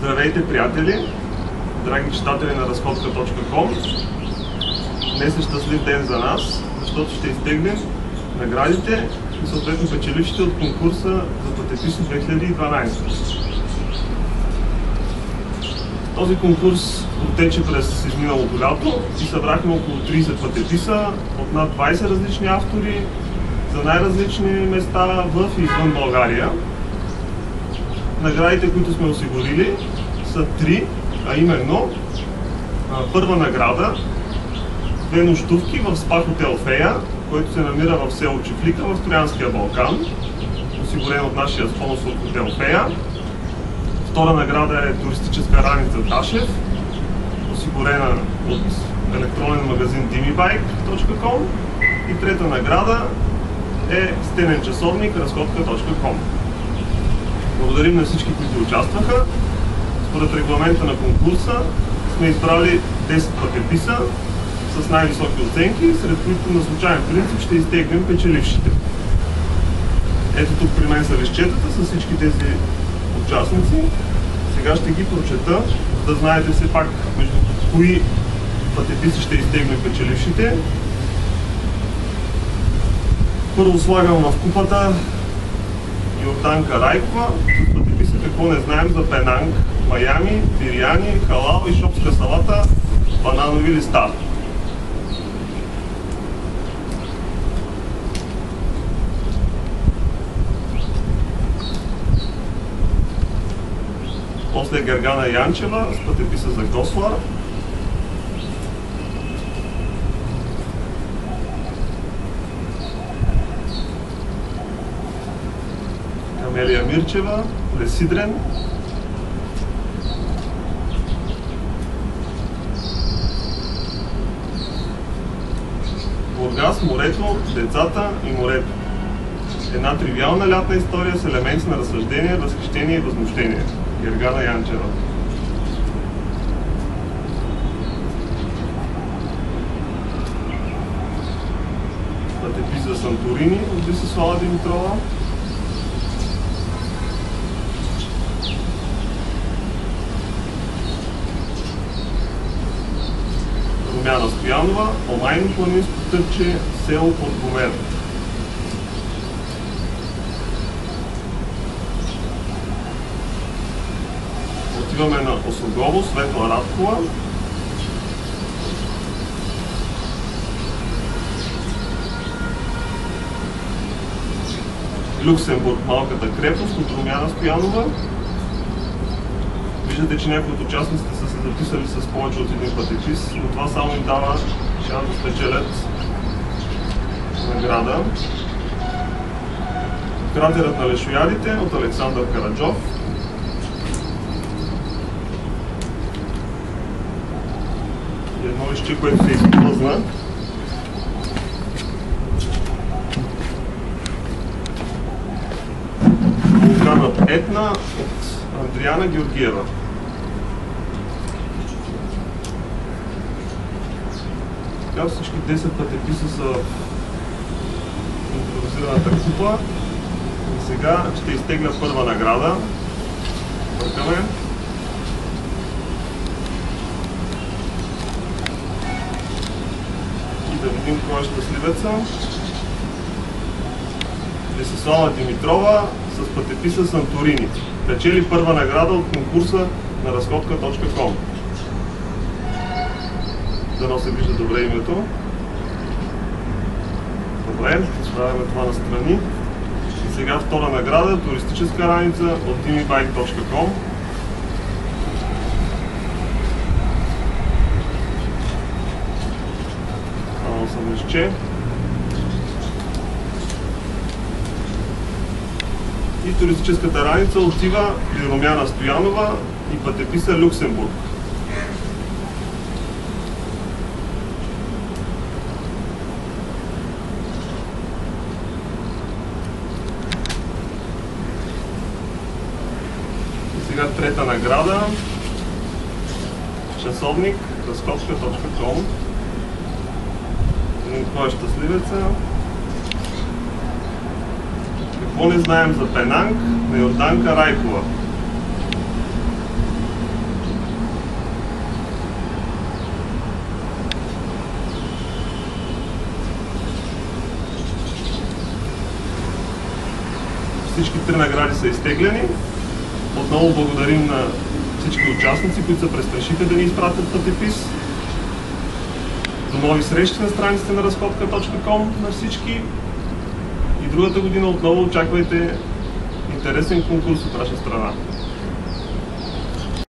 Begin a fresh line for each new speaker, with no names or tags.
Здравейте, приятели, драги читатели на разходка.com. Днес е щастлив ден за нас, защото ще изтегнем наградите и съответно печелившите от конкурса за пътеписи 2012. Този конкурс протече през изминалото лято и събрахме около 30 пътеписа от над 20 различни автори за най-различни места в и извън България. Наградите, които сме осигурили, са 3, а именно първа награда, 2 нощувки в спа хотел Фея, който се намира в село Чифлика в Троянския Балкан, осигурен от нашия спонсор хотел Фея. Втора награда е туристическа раница Ташев, осигурена от електронен магазин dimibike.com, и трета награда е стенен часовник разходка.com. Благодарим на всички, които участваха. Според регламента на конкурса сме избрали 10 пътеписа с най-високи оценки, сред които на случайен принцип ще изтегнем печелившите. Ето тук при мен са листчетата с всички тези участници. Сега ще ги прочета, да знаете все пак между кои пътеписи ще изтегнем печелившите. Първо слагам в купата Йорданка Райкова с пътеписа "Какво не знаем за Пенанг, Майами, бириани, халал и шопска салата, бананови листа". После Гергана Янчева с пътеписа за Гослар. Камелия Мирчева, Лесидрен. Бургас, морето, децата и морето. Една тривиална лятна история с елементи на разсъждение, възхищение и възмущение. Гергана Янчева. Пътепис за Санторини от Десислава Димитрова. Румяна Стоянова, Омайно планинско търче, село Подгомер. Отиваме на Осогово, Светла Радкова. Люксембург, малката крепост от Румяна Стоянова. Виждате, че някои от участниците са се записали с повече от един пътепис, но това само им дава шанс да спечелят награда. Кратерът на лешоядите от Александър Караджов. Едно лище, което се изплъзна. Вулканът Етна от Андриана Георгиева. Така всички 10 пътеписа са в импровизираната купа. И сега ще изтегля първа награда. Бъркаме. Да видим кой е щастливеца. Десислава Димитрова с пътеписа Санторини. Печели първа награда от конкурса на разходка.com. Дано се вижда добре името. Добре, оставяме това настрани. И сега втора награда, туристическа раница от dimibike.com. Листче. И туристическата раница отива при Румяна Стоянова и пътеписа Люксембург. И сега трета награда, часовник разходка.com. Кой е щастливеца? Какво не знаем за Пенанг на Йорданка Райкова. всички 3 награди са изтеглени. Отново благодарим на всички участници, които са престрашите да ни изпратят пътепис. До нови срещи на страниците на разходка.com на всички. И другата година отново очаквайте интересен конкурс от наша страна.